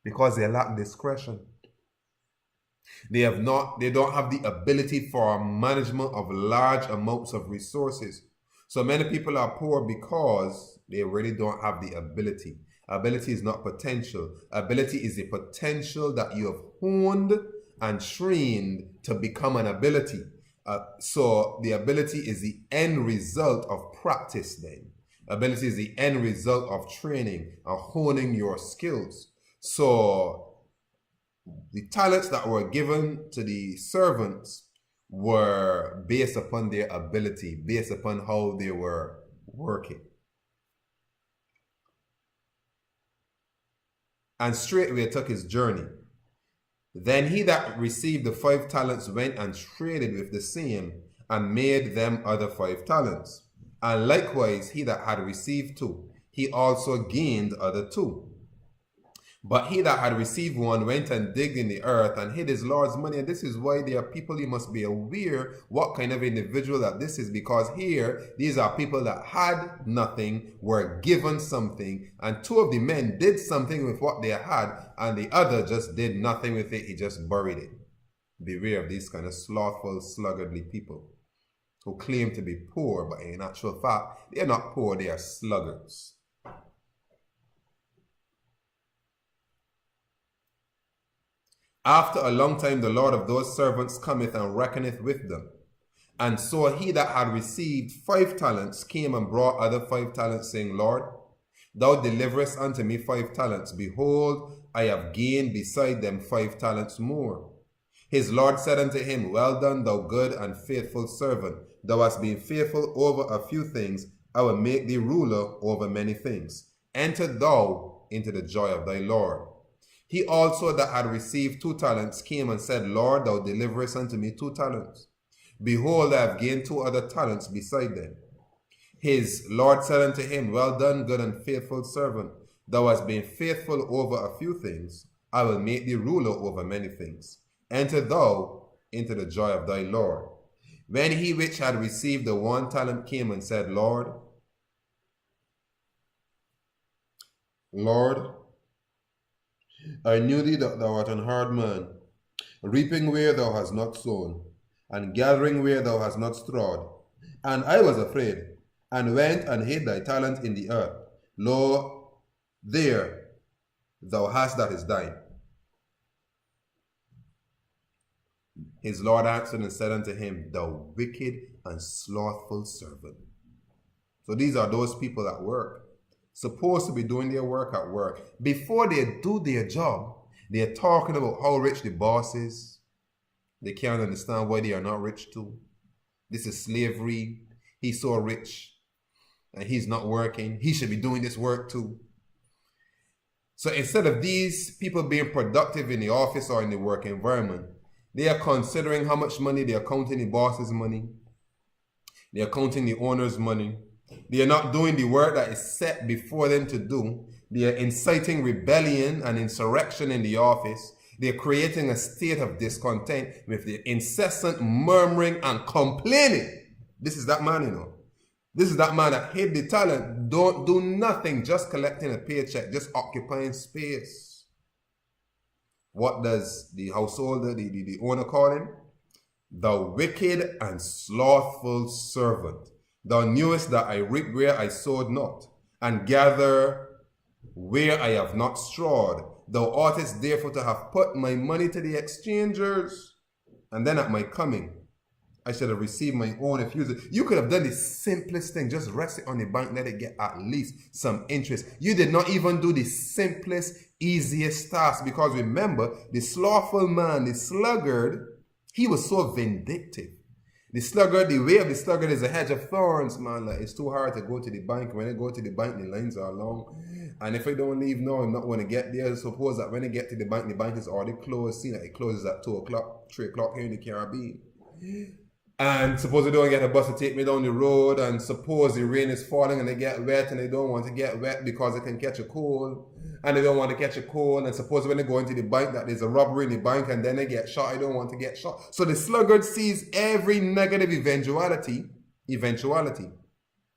Because they lack discretion. They don't have the ability for management of large amounts of resources. So many people are poor because they really don't have the ability. Ability is not potential. Ability is the potential that you have honed and trained to become an ability. So the ability is the end result of practice then. Ability is the end result of training and honing your skills. So the talents that were given to the servants were based upon their ability, based upon how they were working. And straightway took his journey. Then he that received the 5 talents went and traded with the same, and made them other 5 talents. And likewise he that had received 2, he also gained other 2. But he that had received 1 went and digged in the earth and hid his Lord's money. And this is why there are people, you must be aware what kind of individual that this is, because here, these are people that had nothing, were given something, and 2 of the men did something with what they had, and the other just did nothing with it. He just buried it. Beware of these kind of slothful, sluggardly people who claim to be poor, but in actual fact, they are not poor, they are sluggards. After a long time the Lord of those servants cometh and reckoneth with them. And so he that had received 5 talents came and brought other 5 talents, saying, Lord, thou deliverest unto me 5 talents. Behold, I have gained beside them 5 talents more. His Lord said unto him, Well done, thou good and faithful servant. Thou hast been faithful over a few things. I will make thee ruler over many things. Enter thou into the joy of thy Lord. He also that had received 2 talents came and said, Lord, thou deliverest unto me 2 talents. Behold, I have gained 2 other talents beside them. His Lord said unto him, Well done, good and faithful servant. Thou hast been faithful over a few things. I will make thee ruler over many things. Enter thou into the joy of thy Lord. When he which had received the 1 talent came and said, Lord, I knew thee that thou art an hard man, reaping where thou hast not sown, and gathering where thou hast not strawed. And I was afraid, and went and hid thy talent in the earth. Lo, there thou hast that is thine. His Lord answered and said unto him, Thou wicked and slothful servant. So these are those people that work, supposed to be doing their work at work. Before they do their job, they're talking about how rich the boss is. They can't understand why they are not rich too. This is slavery. He's so rich and he's not working. He should be doing this work too. So instead of these people being productive in the office or in the work environment, they are considering how much money, they are counting the boss's money. They are counting the owner's money. They are not doing the work that is set before them to do. They are inciting rebellion and insurrection in the office. They are creating a state of discontent with the incessant murmuring and complaining. This is that man, you know. This is that man that hid the talent, don't do nothing, just collecting a paycheck, just occupying space. What does the householder, the owner call him? The wicked and slothful servant. Thou knewest that I reap where I sowed not, and gather where I have not strawed. Thou oughtest therefore to have put my money to the exchangers, and then at my coming I should have received my own if you could have done the simplest thing, just rest it on the bank, let it get at least some interest. You did not even do the simplest, easiest task, because remember, the slothful man, the sluggard, he was so vindictive. The sluggard, the way of the sluggard is a hedge of thorns, man. Like, it's too hard to go to the bank. When I go to the bank, the lines are long. And if I don't leave now, I'm not going to get there. Suppose that when I get to the bank is already closed. See that it closes at 2 o'clock, 3 o'clock here in the Caribbean. And suppose I don't get a bus to take me down the road. And suppose the rain is falling and I get wet, and I don't want to get wet because I can catch a cold. And I don't want to catch a cold. And suppose when I go into the bank that there's a robbery in the bank and then I get shot, I don't want to get shot. So the sluggard sees every negative eventuality.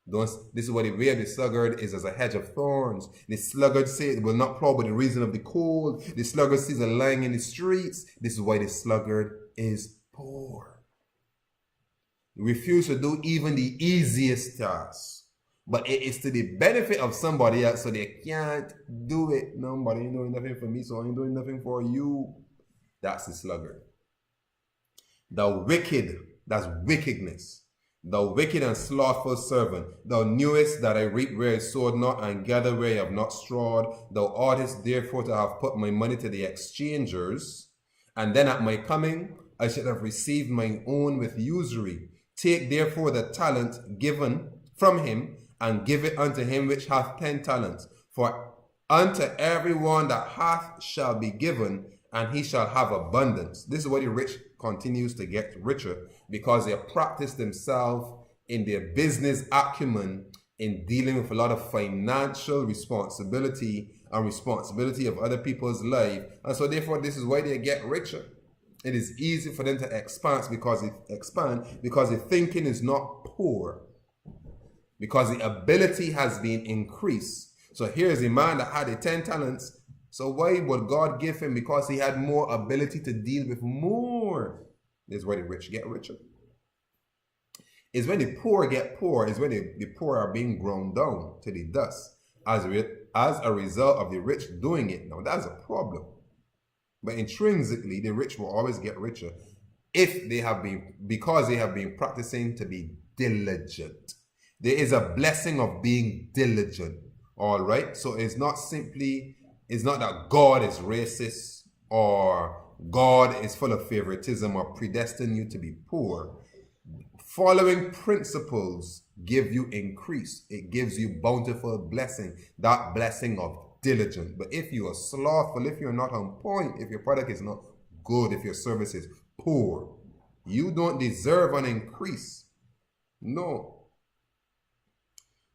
This is what the way of the sluggard is, as a hedge of thorns. The sluggard says it will not plow by the reason of the cold. The sluggard sees a lying in the streets. This is why the sluggard is poor. He refuses to do even the easiest tasks. But it is to the benefit of somebody else, so they can't do it. Nobody ain't doing nothing for me, so I ain't doing nothing for you. That's the sluggard. The wicked, that's wickedness. The wicked and slothful servant, thou knewest that I reap where I sowed not, and gather where I have not strawed. Thou oughtest therefore to have put my money to the exchangers, and then at my coming I should have received mine own with usury. Take therefore the talent given from him, and give it unto him which hath 10 talents. For unto every one that hath shall be given, and he shall have abundance. This is why the rich continues to get richer, because they practice themselves in their business acumen in dealing with a lot of financial responsibility and responsibility of other people's life. And so therefore, this is why they get richer. It is easy for them to expand because the thinking is not poor, because the ability has been increased. So here's a man that had 10 talents. So why would God give him? Because he had more ability to deal with more. This is why the rich get richer. Is when the poor get poor, is when the poor are being ground down to the dust as a result of the rich doing it. Now that's a problem. But intrinsically, the rich will always get richer because they have been practicing to be diligent. There is a blessing of being diligent. All right. So it's not that God is racist or God is full of favoritism or predestined you to be poor. Following principles give you increase. It gives you bountiful blessing, that blessing of diligence. But if you are slothful, if you're not on point, if your product is not good, if your service is poor, you don't deserve an increase. No.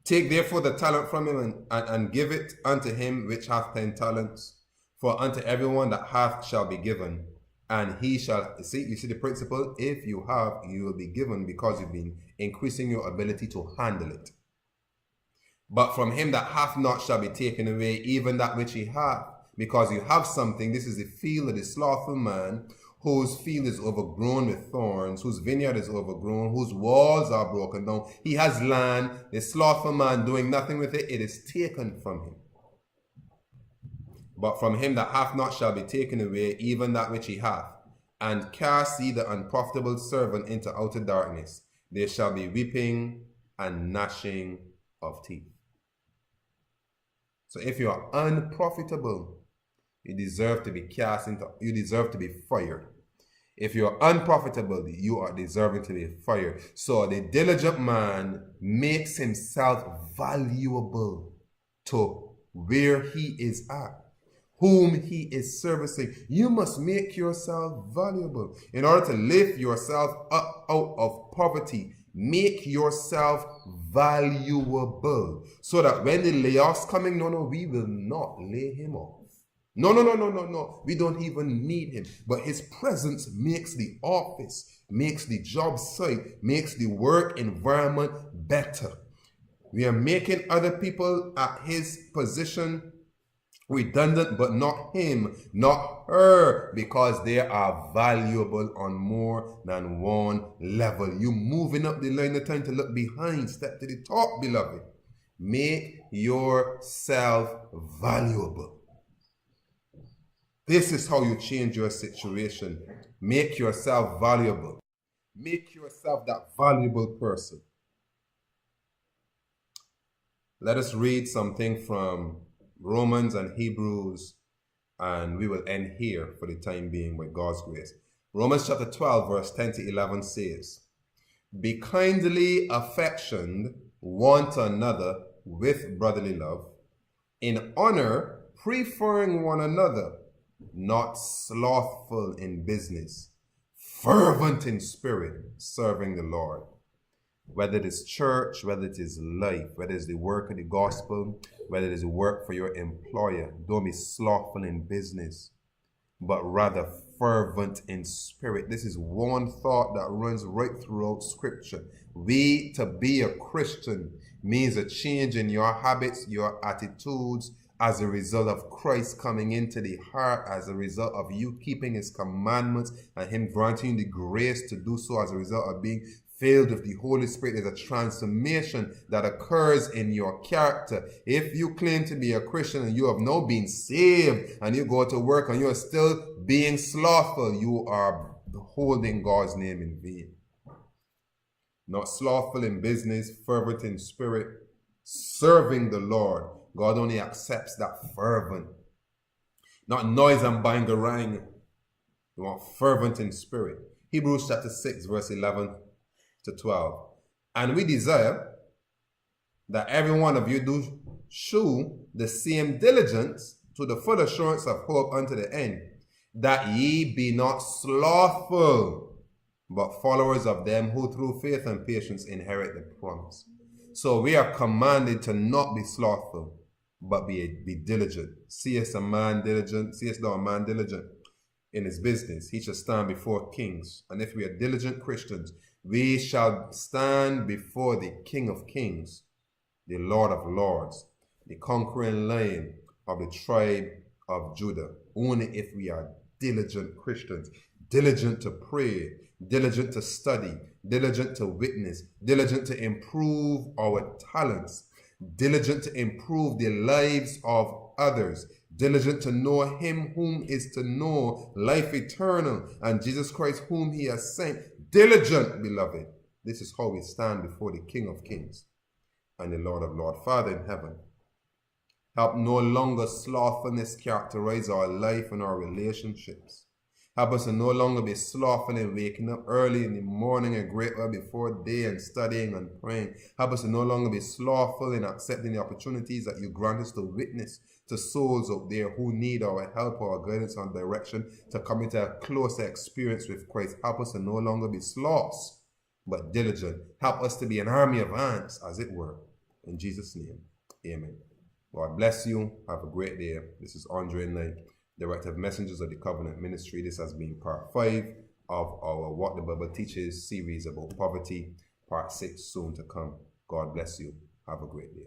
Take therefore the talent from him and give it unto him which hath 10 talents. For unto everyone that hath shall be given, and he shall, you see the principle, if you have, you will be given, because you've been increasing your ability to handle it. But from him that hath not shall be taken away even that which he hath, because you have something. This is the field of the slothful man, whose field is overgrown with thorns, whose vineyard is overgrown, whose walls are broken down. He has land, the slothful man doing nothing with it, it is taken from him. But from him that hath not shall be taken away even that which he hath. And cast ye the unprofitable servant into outer darkness. There shall be weeping and gnashing of teeth. So if you are unprofitable, you deserve to be you deserve to be fired. If you are unprofitable, you are deserving to be fired. So the diligent man makes himself valuable to where he is at, whom he is servicing. You must make yourself valuable. In order to lift yourself up out of poverty, make yourself valuable, so that when the layoffs coming, we will not lay him off. No. We don't even need him. But his presence makes the office, makes the job site, makes the work environment better. We are making other people at his position redundant, but not him, not her, because they are valuable on more than one level. You moving up the line, no time to look behind. Step to the top, beloved. Make yourself valuable. This is how you change your situation. Make yourself valuable. Make yourself that valuable person. Let us read something from Romans and Hebrews, and we will end here for the time being with God's grace. Romans chapter 12 verse 10 to 11 says, Be kindly affectioned one to another with brotherly love, in honor preferring one another, not slothful in business, fervent in spirit, serving the Lord. Whether it is church, whether it is life, whether it is the work of the gospel, whether it is work for your employer, don't be slothful in business, but rather fervent in spirit. This is one thought that runs right throughout Scripture. To be a Christian means a change in your habits, your attitudes, as a result of Christ coming into the heart, as a result of you keeping his commandments and him granting you the grace to do so, as a result of being filled with the Holy Spirit. There's a transformation that occurs in your character. If you claim to be a Christian and you have now been saved and you go to work and you are still being slothful, you are holding God's name in vain. Not slothful in business, fervent in spirit, serving the Lord. God only accepts that fervent. Not noise and bangarang. You want fervent in spirit. Hebrews chapter 6 verse 11 to 12. And we desire that every one of you do shew the same diligence to the full assurance of hope unto the end, that ye be not slothful, but followers of them who through faith and patience inherit the promise. So we are commanded to not be slothful, but be diligent. Seest thou a man diligent in his business? He shall stand before kings. And if we are diligent Christians, we shall stand before the King of Kings, the Lord of Lords, the conquering Lion of the tribe of Judah. Only if we are diligent Christians, diligent to pray, diligent to study, diligent to witness, diligent to improve our talents, diligent to improve the lives of others, diligent to know him whom is to know life eternal, and Jesus Christ whom he has sent. Diligent, beloved. This is how we stand before the King of Kings and the Lord of Lords. Father in heaven, help no longer slothfulness characterize our life and our relationships. Help us to no longer be slothful in waking up early in the morning and great while before day and studying and praying. Help us to no longer be slothful in accepting the opportunities that you grant us to witness to souls out there who need our help, our guidance, and direction to come into a closer experience with Christ. Help us to no longer be sloths, but diligent. Help us to be an army of ants, as it were. In Jesus' name, amen. God bless you. Have a great day. This is Andre Knight, Director of Messengers of the Covenant Ministry. This has been part 5 of our What the Bible Teaches series about poverty. Part 6 soon to come. God bless you. Have a great day.